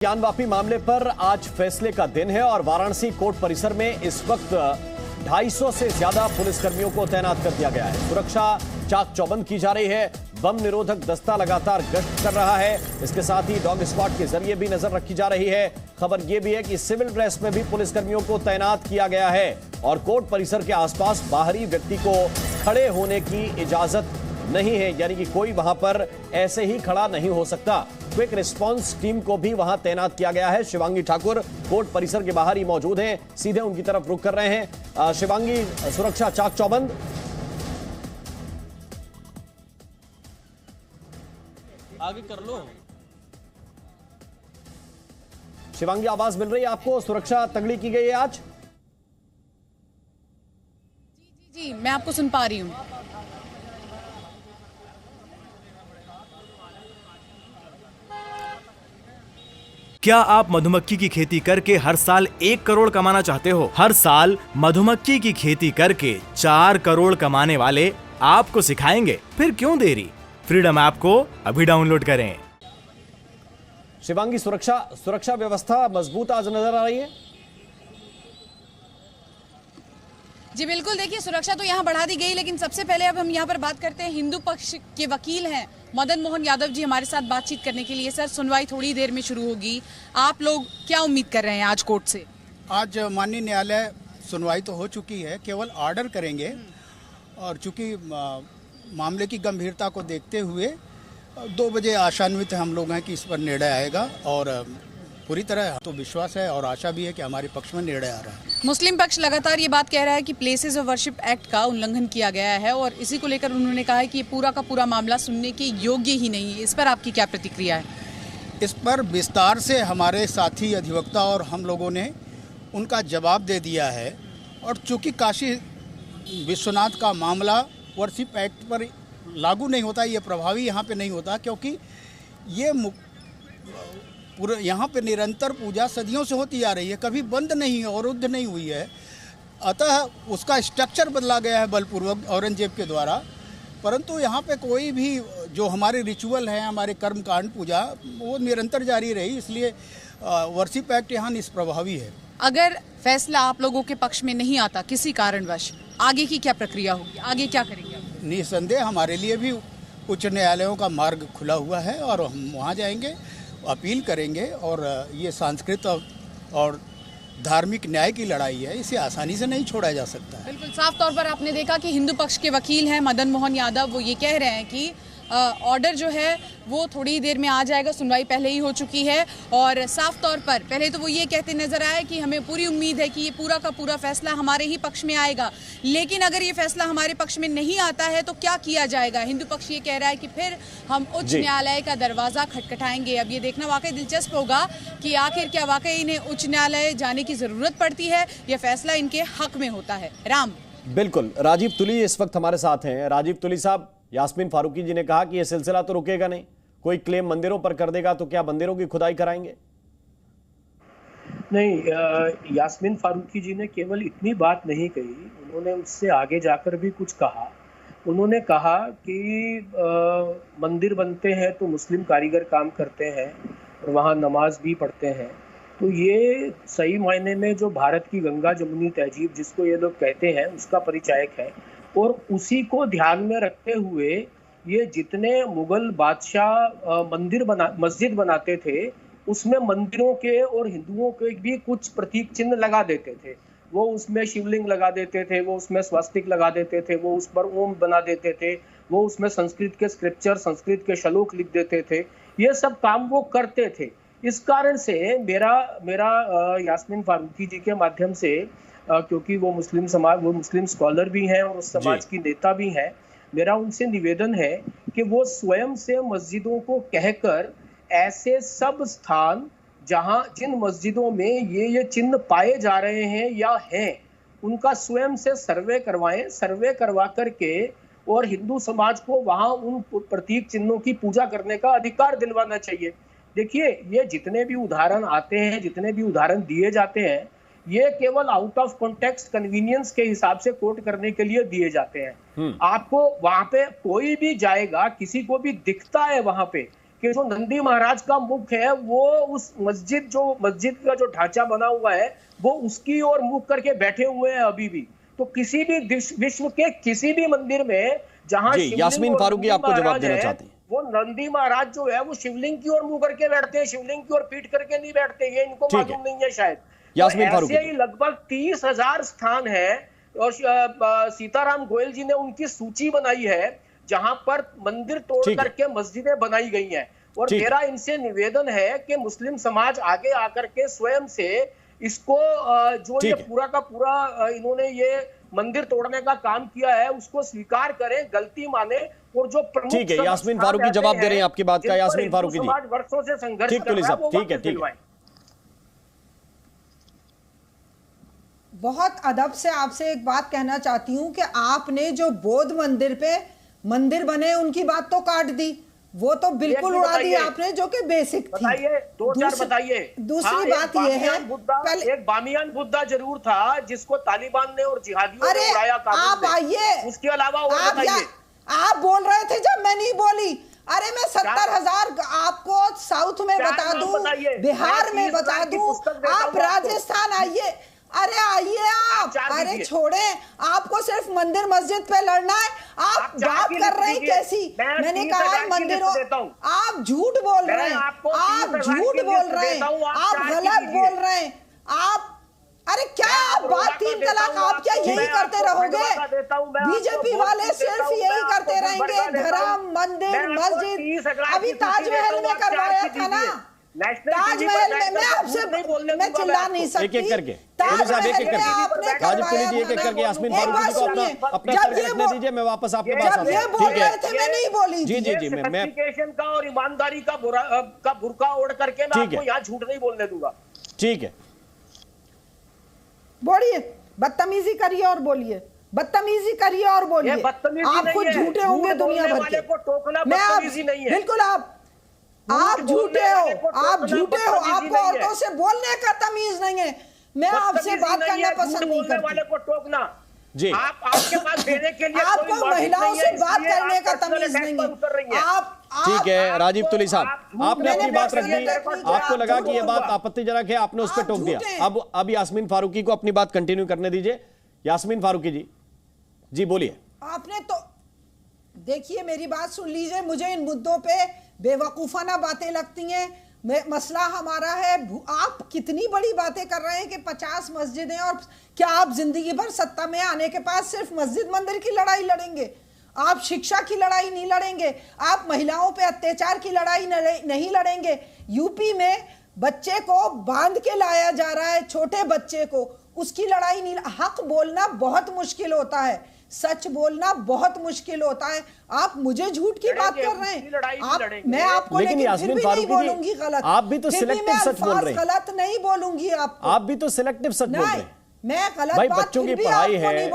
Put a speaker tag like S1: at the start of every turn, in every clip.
S1: ज्ञानवापी मामले पर आज फैसले का दिन है और वाराणसी कोर्ट परिसर में इस वक्त 250 से ज्यादा पुलिसकर्मियों को तैनात कर दिया गया है। सुरक्षा चाक चौबंद की जा रही है। बम निरोधक दस्ता लगातार गश्त कर रहा है। इसके साथ ही डॉग स्क्वाड के जरिए भी नजर रखी जा रही है। खबर यह भी है कि सिविल ड्रेस में भी पुलिसकर्मियों को तैनात किया गया है और कोर्ट परिसर के आसपास बाहरी व्यक्ति को खड़े होने की इजाजत नहीं है, यानी कि कोई वहां पर ऐसे ही खड़ा नहीं हो सकता। क्विक रिस्पांस टीम को भी वहां तैनात किया गया है। शिवांगी ठाकुर कोर्ट परिसर के बाहर ही मौजूद हैं, सीधे उनकी तरफ रुख कर रहे हैं। शिवांगी, सुरक्षा चाक चौबंद।
S2: आगे कर लो।
S1: शिवांगी, आवाज मिल रही है आपको? सुरक्षा तगड़ी की गई है आज?
S3: जी, मैं आपको सुन पा रही हूँ।
S4: क्या आप मधुमक्खी की खेती करके हर साल 1 करोड़ कमाना चाहते हो? हर साल मधुमक्खी की खेती करके 4 करोड़ कमाने वाले आपको सिखाएंगे। फिर क्यों देरी? फ्रीडम ऐप को अभी डाउनलोड करें।
S1: शिवांगी, सुरक्षा व्यवस्था मजबूत आज नजर आ रही है?
S3: जी बिल्कुल, देखिए सुरक्षा तो यहाँ बढ़ा दी गई, लेकिन सबसे पहले अब हम यहाँ पर बात करते हैं। हिंदू पक्ष के वकील हैं मदन मोहन यादव जी हमारे साथ बातचीत करने के लिए। सर, सुनवाई थोड़ी देर में शुरू होगी, आप लोग क्या उम्मीद कर रहे हैं आज कोर्ट से?
S5: आज माननीय न्यायालय सुनवाई तो हो चुकी है, केवल ऑर्डर करेंगे और चूंकि मामले की गंभीरता को देखते हुए 2 बजे आशान्वित हम लोग हैं कि इस पर निर्णय आएगा और पूरी तरह तो विश्वास है और आशा भी है कि हमारे पक्ष में निर्णय आ रहा है।
S3: मुस्लिम पक्ष लगातार ये बात कह रहा है कि प्लेसेस ऑफ वर्शिप एक्ट का उल्लंघन किया गया है और इसी को लेकर उन्होंने कहा है कि ये पूरा का पूरा मामला सुनने के योग्य ही नहीं है। इस पर आपकी क्या प्रतिक्रिया है?
S5: इस पर विस्तार से हमारे साथी अधिवक्ता और हम लोगों ने उनका जवाब दे दिया है और चूंकि काशी विश्वनाथ का मामला वर्शिप एक्ट पर लागू नहीं होता, ये प्रभावी यहाँ पे नहीं होता, क्योंकि ये पूरे यहाँ पे निरंतर पूजा सदियों से होती आ रही है, कभी बंद नहीं, अवरुद्ध नहीं हुई है। अतः उसका स्ट्रक्चर बदला गया है बलपूर्वक औरंगजेब के द्वारा, परंतु यहाँ पे कोई भी जो हमारे रिचुअल हैं, हमारे कर्मकांड पूजा, वो निरंतर जारी रही, इसलिए वर्शिप एक्ट यहाँ निष्प्रभावी है।
S3: अगर फैसला आप लोगों के पक्ष में नहीं आता किसी कारणवश, आगे की क्या प्रक्रिया होगी? आगे क्या करेंगे?
S5: निसंदेह हमारे लिए भी उच्च न्यायालयों का मार्ग खुला हुआ है और हम वहाँ जाएंगे, अपील करेंगे और ये सांस्कृतिक और धार्मिक न्याय की लड़ाई है, इसे आसानी से नहीं छोड़ा जा सकता है।
S3: बिल्कुल साफ तौर पर आपने देखा कि हिंदू पक्ष के वकील हैं मदन मोहन यादव, वो ये कह रहे हैं कि ऑर्डर जो है वो थोड़ी देर में आ जाएगा, सुनवाई पहले ही हो चुकी है और साफ तौर पर पहले तो वो ये कहते नजर आए कि हमें पूरी उम्मीद है कि ये पूरा का पूरा फैसला हमारे ही पक्ष में आएगा, लेकिन अगर ये फैसला हमारे पक्ष में नहीं आता है तो क्या किया जाएगा? हिंदू पक्ष ये कह रहा है कि फिर हम उच्च न्यायालय का दरवाजा खटखटाएंगे। अब ये देखना वाकई दिलचस्प होगा कि आखिर क्या वाकई इन्हें उच्च न्यायालय जाने की जरूरत पड़ती है या फैसला इनके हक में होता है। राम,
S1: बिल्कुल। राजीव तुली इस वक्त हमारे साथ हैं। राजीव तुली साहब, यास्मीन फारूकी जी ने कहा कि यह सिलसिला तो रुकेगा नहीं, कोई क्लेम मंदिरों पर कर देगा तो क्या मंदिरों की खुदाई कराएंगे?
S6: नहीं, यास्मीन फारूकी जी ने केवल इतनी बात नहीं कही, उन्होंने उससे आगे जाकर भी कुछ कहा। उन्होंने कहा कि मंदिर बनते हैं तो मुस्लिम कारीगर काम करते हैं और वहाँ नमाज भी पढ़ते हैं, तो ये सही मायने में जो भारत की गंगा जमुनी तहजीब जिसको ये लोग कहते हैं उसका परिचायक है और उसी को ध्यान में रखते हुए ये जितने मुगल बादशाह मस्जिद बनाते थे उसमें मंदिरों के और हिंदुओं के भी कुछ प्रतीक चिन्ह लगा देते थे। वो उसमें शिवलिंग लगा देते थे, वो उसमें स्वस्तिक लगा देते थे, वो उस पर ओम बना देते थे, वो उसमें संस्कृत के स्क्रिप्चर, संस्कृत के श्लोक लिख देते थे। ये सब काम वो करते थे। इस कारण से मेरा यास्मीन फारूकी जी के माध्यम से, क्योंकि वो मुस्लिम स्कॉलर भी हैं और उस समाज की नेता भी हैं, मेरा उनसे निवेदन है कि वो स्वयं से मस्जिदों को कहकर ऐसे सब स्थान जिन मस्जिदों में ये चिन्ह पाए जा रहे हैं या हैं, उनका स्वयं से सर्वे करवाएं। सर्वे करवा करके और हिंदू समाज को वहां उन प्रतीक चिन्हों की पूजा करने का अधिकार दिलवाना चाहिए। देखिए, ये जितने भी उदाहरण आते हैं, जितने भी उदाहरण दिए जाते हैं, ये केवल आउट ऑफ कॉन्टेक्स्ट कन्वीनियंस के हिसाब से कोट करने के लिए दिए जाते हैं। आपको वहां पे कोई भी जाएगा, किसी को भी दिखता है वहां पे कि जो नंदी महाराज का मुख है वो उस मस्जिद का जो ढांचा बना हुआ है वो उसकी ओर मुख करके बैठे हुए हैं अभी भी। तो किसी भी विश्व के किसी भी मंदिर में जहां
S1: यास्मीन फारूकी आपको जवाब देना चाहती हैं।
S6: वो नंदी महाराज जो है वो शिवलिंग की ओर मुंह करके बैठते हैं, शिवलिंग की ओर पीठ करके नहीं बैठते, ये इनको मालूम नहीं है शायद।
S1: यास्मीन फारूकी
S6: ऐसे ही लगभग 30,000 स्थान है और सीताराम गोयल जी ने उनकी सूची बनाई है जहां पर मंदिर तोड़ करके मस्जिदें बनाई गई हैं। और मेरा इनसे निवेदन है कि मुस्लिम समाज आगे आकर के स्वयं से इसको जो ये पूरा का पूरा इन्होंने ये मंदिर तोड़ने का काम किया है उसको स्वीकार करें, गलती माने और जो प्रमुख
S1: ठीक है, यास्मीन फारूकी जवाब दे रहे हैं आपकी बात का। यास्मीन फारूकी जी
S6: वर्षों से संघर्ष कर रहा है, वो
S1: ठीक है।
S7: बहुत अदब से आपसे एक बात कहना चाहती हूं कि आपने जो बौद्ध मंदिर पे मंदिर बने उनकी बात तो काट दी, वो तो बिल्कुल उड़ा दी आपने, जो कि बेसिक थी।
S6: बताइए, दो चार बताइए।
S7: दूसरी बात ये है,
S6: एक बामियान बुद्धा जरूर था जिसको तालिबान ने और जिहादियों ने उड़ाया।
S7: आप आइए,
S6: उसके अलावा और बताइए।
S7: आप बोल रहे थे जब मैं नहीं बोली। अरे मैं 70,000 आपको साउथ में बता दूं, बिहार में बता दूं, आप राजस्थान आइए। अरे आइए आप, अरे छोड़े, आपको सिर्फ मंदिर मस्जिद पे लड़ना है। आप बात कर रहे हैं कैसी? मैंने कहा मंदिरों, आप झूठ बोल रहे हैं, आप झूठ बोल रहे हैं, आप गलत बोल रहे हैं। आप अरे क्या आप बात 3 तलाक आप क्या यही करते रहोगे? बीजेपी वाले सिर्फ यही करते रहेंगे, धर्म मंदिर मस्जिद। अभी ताजमहल में करवाया था ना, ताजमहल में। मैं आपसे मैं चिल्ला नहीं सकती।
S1: एक एक करके एक एक करके यास्मीन फारूकी को अपना रखने दीजिए, मैं वापस आपके पास आता हूं।
S7: ठीक है, मैं नहीं बोली।
S1: जी मैं
S6: का और ईमानदारी का बुर्का ओढ़ करके मैं आपको यहाँ झूठ नहीं बोलने दूंगा।
S1: ठीक है,
S7: बोलिए, बदतमीजी करिए और बोलिए, बदतमीजी करिए और बोलिए। आपको झूठे होंगे दुनिया भर के, बिल्कुल आप झूठे हो, आप झूठे हो। आपको औरतों से बोलने का तमीज नहीं है। मैं आपसे बात करना पसंद नहीं करती।
S6: वाले को टोकना
S1: जी,
S6: आपके पास देने के लिए
S7: आपको महिलाओं से बात करने का तमीज नहीं है। आप
S1: ठीक है राजीव तुली साहब, आपने अपनी बात रख दी, आपको लगा कि ये बात आपत्तिजनक है, आपने उस पर टोक दिया। अब यास्मीन फारूकी को अपनी बात कंटिन्यू करने दीजिए। यास्मीन फारूकी जी बोलिए।
S7: आपने तो देखिए, मेरी बात सुन लीजिए। मुझे इन मुद्दों पे बेवकूफाना बातें लगती हैं। मसला हमारा है, आप कितनी बड़ी बातें कर रहे हैं कि 50 मस्जिदें, और क्या आप जिंदगी भर सत्ता में आने के बाद सिर्फ मस्जिद मंदिर की लड़ाई लड़ेंगे? आप शिक्षा की लड़ाई नहीं लड़ेंगे, आप महिलाओं पे अत्याचार की लड़ाई नहीं लड़ेंगे। यूपी में बच्चे को बांध के लाया जा रहा है, छोटे बच्चे को, उसकी लड़ाई नहीं। हक बोलना बहुत मुश्किल होता है, सच बोलना बहुत मुश्किल होता है। आप मुझे झूठ की बात कर रहे हैं। मैं आपको लेकिन यास्मीन फारूकी बोलूंगी गलत,
S1: आप भी तो सिलेक्टिव सच बोल रहे हैं।
S7: गलत नहीं बोलूंगी आपको,
S1: आप भी तो सिलेक्टिव सच बोल रहे हैं।
S7: मैं गलत
S1: भाई,
S7: बात
S1: बच्चों की पढ़ाई है,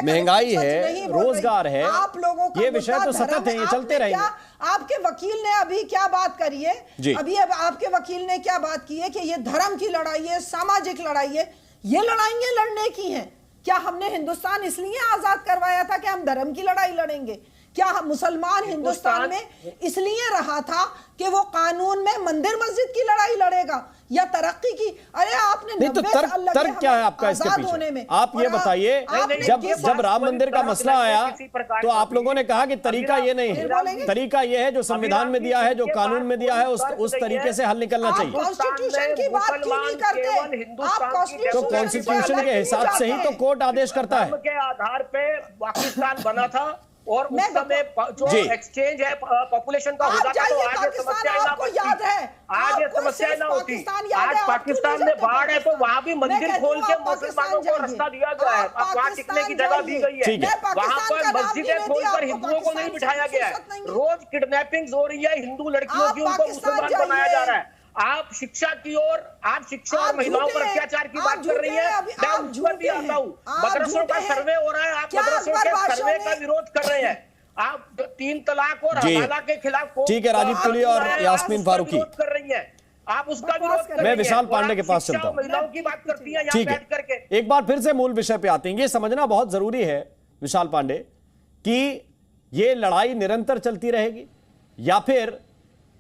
S1: महंगाई है, रोजगार है,
S7: आप लोगों का
S1: ये विषय तो सतत है, ये चलते रहेंगे।
S7: आपके वकील ने अभी क्या बात करी है? अभी आपके वकील ने क्या बात की है कि ये धर्म की लड़ाई है, सामाजिक लड़ाई है। ये लड़ाइयां लड़ने की हैं। क्या हमने हिंदुस्तान इसलिए आजाद करवाया था कि हम धर्म की लड़ाई लड़ेंगे? क्या हम मुसलमान हिंदुस्तान में इसलिए रहा था कि वो कानून में मंदिर मस्जिद की लड़ाई लड़ेगा या तरक्की की? अरे आपने
S1: नहीं तो तर्क क्या है आपका इसके पीछे? आप ये बताइए, जब राम मंदिर का मसला आया तो आप लोगों ने कहा कि तरीका ये नहीं है, तरीका ये है जो संविधान में दिया है, जो कानून में दिया है, उस तरीके से हल निकलना चाहिए।
S7: कॉन्स्टिट्यूशन की बात क्यों नहीं करते?
S1: तो कॉन्स्टिट्यूशन के हिसाब से ही तो कोर्ट आदेश करता है।
S6: के आधार पे पाकिस्तान बना था और उस समय जो एक्सचेंज है पॉपुलेशन का होता था, तो आज ये समस्या ना होती, आज ये समस्या ना होती। आज पाकिस्तान में बाढ़ है तो वहां भी मंदिर खोल के मुसलमानों को रास्ता दिया गया है, वहां टिकने की जगह दी गई है। वहां पर मस्जिदें खोलकर हिंदुओं को नहीं बिठाया गया है। रोज किडनैपिंग हो रही है हिंदू लड़कियों की, उनको मुसलमान बनाया जा रहा है। आप शिक्षा की ओर, आप शिक्षा और महिलाओं पर अत्याचार की बात कर रही है, मैं उस पर भी आता हूँ। मदरसों का सर्वे हो रहा है, आप मदरसों के सर्वे का विरोध कर रहे हैं। आप 3 तलाक और हवाला के खिलाफ,
S1: ठीक है राजीव तुली और यास्मीन फारूकी
S6: कर रही है, आप उसका विरोध कर रही हैं।
S1: मैं विशाल पांडे के पास चलता हूँ।
S6: महिलाओं की बात करती है
S1: ठीक है, एक बार फिर से मूल विषय पे आते हैं। ये समझना बहुत जरूरी है विशाल पांडे कि ये लड़ाई निरंतर चलती रहेगी या फिर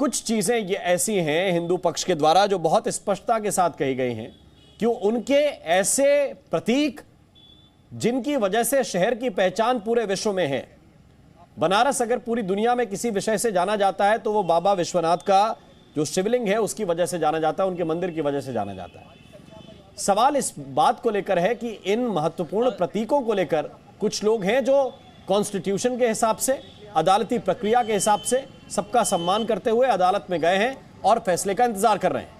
S1: कुछ चीजें ये ऐसी हैं हिंदू पक्ष के द्वारा जो बहुत स्पष्टता के साथ कही गई हैं कि उनके ऐसे प्रतीक जिनकी वजह से शहर की पहचान पूरे विश्व में है। बनारस अगर पूरी दुनिया में किसी विषय से जाना जाता है तो वो बाबा विश्वनाथ का जो शिवलिंग है उसकी वजह से जाना जाता है, उनके मंदिर की वजह से जाना जाता है। सवाल इस बात को लेकर है कि इन महत्वपूर्ण प्रतीकों को लेकर कुछ लोग हैं जो कॉन्स्टिट्यूशन के हिसाब से, अदालती प्रक्रिया के हिसाब से सबका सम्मान करते हुए अदालत में गए हैं और फैसले का इंतजार कर रहे हैं।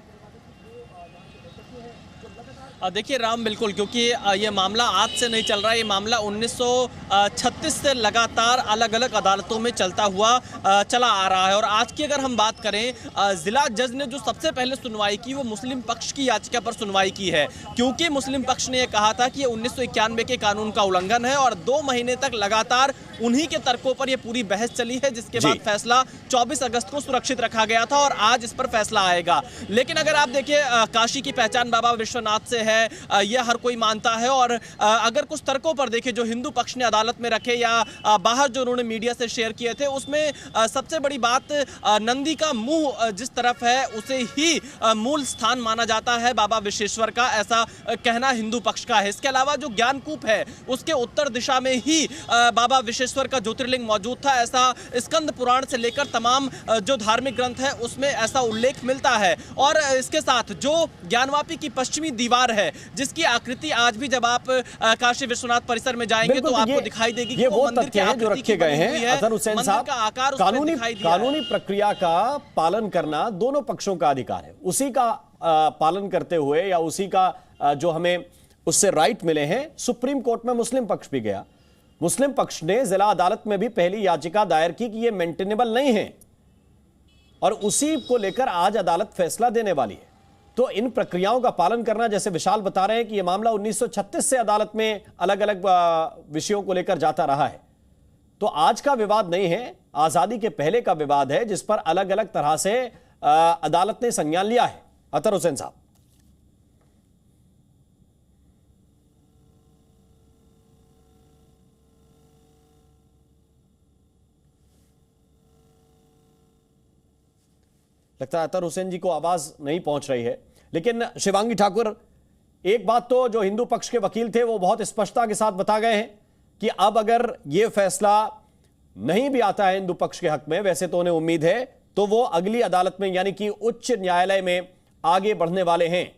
S2: देखिए राम, बिल्कुल, क्योंकि ये मामला आज से नहीं चल रहा है। ये मामला 1936 से लगातार अलग अलग अदालतों में चलता हुआ चला आ रहा है। और आज की अगर हम बात करें, जिला जज ने जो सबसे पहले सुनवाई की वो मुस्लिम पक्ष की याचिका पर सुनवाई की है, क्योंकि मुस्लिम पक्ष ने ये कहा था कि ये 1991 के कानून का उल्लंघन है। और 2 महीने तक लगातार उन्हीं के तर्कों पर ये पूरी बहस चली है, जिसके बाद फैसला 24 अगस्त को सुरक्षित रखा गया था और आज इस पर फैसला आएगा। लेकिन अगर आप देखिए, काशी की पहचान बाबा विश्वनाथ से है, यह हर कोई मानता है। और अगर कुछ तर्कों पर देखें जो हिंदू पक्ष ने अदालत में रखे या बाहर जो उन्होंने मीडिया से शेयर किए थे, उसमें सबसे बड़ी बात नंदी का मुंह जिस तरफ है उसे ही मूल स्थान माना जाता है बाबा विश्वेश्वर का, ऐसा कहना हिंदू पक्ष का है। इसके अलावा जो ज्ञानकूप है उसके उत्तर दिशा में ही बाबा विश्वेश्वर का ज्योतिर्लिंग मौजूद था, ऐसा स्कंद पुराण से लेकर तमाम जो धार्मिक ग्रंथ है उसमें ऐसा उल्लेख मिलता है। और इसके साथ जो ज्ञानवापी की पश्चिमी दीवार है, जिसकी आकृति आज भी जब आप काशी विश्वनाथ परिसर में जाएंगे तो आपको दिखाई देगी कि
S1: ये वो तथ्य हैं जो रखे गए हैं। अतर हुसैन साहब, कानूनी प्रक्रिया का पालन करना दोनों पक्षों का अधिकार है। उसी का पालन करते हुए या उसी का जो हमें उससे राइट मिले हैं, सुप्रीम कोर्ट में मुस्लिम पक्ष भी गया। मुस्लिम पक्ष ने जिला अदालत में भी पहली याचिका दायर की कि ये मेंटेनेबल नहीं है और उसी को लेकर आज अदालत फैसला देने वाली है। तो इन प्रक्रियाओं का पालन करना, जैसे विशाल बता रहे हैं कि यह मामला 1936 से अदालत में अलग अलग विषयों को लेकर जाता रहा है, तो आज का विवाद नहीं है, आजादी के पहले का विवाद है जिस पर अलग अलग तरह से अदालत ने संज्ञान लिया है। अतर हुसैन साहब, लगता है अतर हुसैन जी को आवाज नहीं पहुंच रही है। लेकिन शिवांगी ठाकुर, एक बात तो जो हिंदू पक्ष के वकील थे वो बहुत स्पष्टता के साथ बता गए हैं कि अब अगर यह फैसला नहीं भी आता है हिंदू पक्ष के हक में, वैसे तो उन्हें उम्मीद है, तो वो अगली अदालत में यानी कि उच्च न्यायालय में आगे बढ़ने वाले हैं।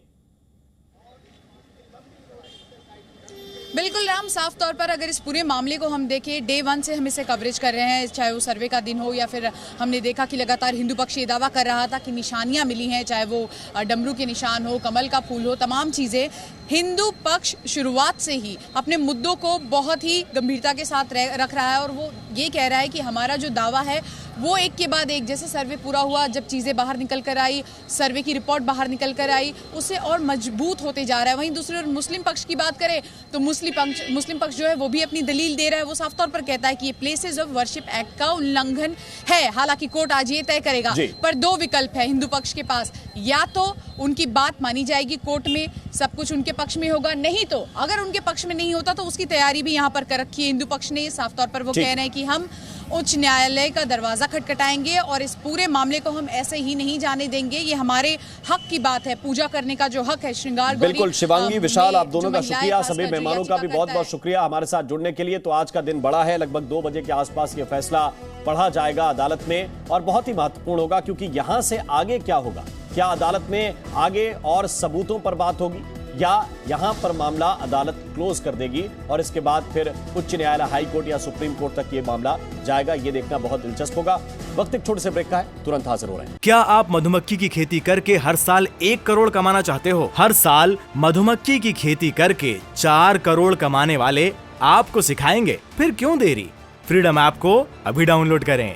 S3: बिल्कुल राम, साफ तौर पर अगर इस पूरे मामले को हम देखें, डे 1 से हम इसे कवरेज कर रहे हैं, चाहे वो सर्वे का दिन हो या फिर हमने देखा कि लगातार हिंदू पक्ष ये दावा कर रहा था कि निशानियां मिली हैं, चाहे वो डमरू के निशान हो, कमल का फूल हो, तमाम चीज़ें। हिंदू पक्ष शुरुआत से ही अपने मुद्दों को बहुत ही गंभीरता के साथ रख रहा है और वो ये कह रहा है कि हमारा जो दावा है वो एक के बाद एक, जैसे सर्वे पूरा हुआ, जब चीज़ें बाहर निकल कर आई, सर्वे की रिपोर्ट बाहर निकल कर आई, उससे और मजबूत होते जा रहा है। वहीं दूसरी ओर मुस्लिम पक्ष की बात करें तो मुस्लिम पक्ष जो है वो भी अपनी दलील दे रहा है। वो साफ तौर पर कहता है कि ये प्लेसेस ऑफ वर्शिप एक्ट का उल्लंघन है। हालांकि कोर्ट आज ये तय करेगा, पर 2 विकल्प है हिंदू पक्ष के पास, या तो उनकी बात मानी जाएगी कोर्ट में, सब कुछ उनके पक्ष में होगा, नहीं तो अगर उनके पक्ष में नहीं होता तो उसकी तैयारी भी यहाँ पर कर रखी है हिंदू पक्ष ने। साफ तौर पर वो कह रहे हैं कि हम उच्च न्यायालय का दरवाजा खटखटाएंगे और इस पूरे मामले को हम ऐसे ही नहीं जाने देंगे। ये हमारे हक की बात है, पूजा करने का जो हक है, श्रृंगार।
S1: बिल्कुल शिवांगी, विशाल, आप दोनों का शुक्रिया, सभी मेहमानों का भी बहुत बहुत शुक्रिया हमारे साथ जुड़ने के लिए। तो आज का दिन बड़ा है, लगभग 2 बजे के आसपास ये फैसला पढ़ा जाएगा अदालत में और बहुत ही महत्वपूर्ण होगा, क्योंकि यहां से आगे क्या होगा, क्या अदालत में आगे और सबूतों पर बात होगी या यहां पर मामला अदालत क्लोज कर देगी और इसके बाद फिर उच्च न्यायालय, हाई कोर्ट या सुप्रीम कोर्ट तक ये मामला जाएगा, ये देखना बहुत दिलचस्प होगा। वक्त एक छोटे से ब्रेक का है, तुरंत हाजिर हो रहे हैं।
S4: क्या आप मधुमक्खी की खेती करके हर साल 1 करोड़ कमाना चाहते हो? हर साल मधुमक्खी की खेती करके 4 करोड़ कमाने वाले आपको सिखाएंगे, फिर क्यों देरी? फ्रीडम ऐप को अभी डाउनलोड करें।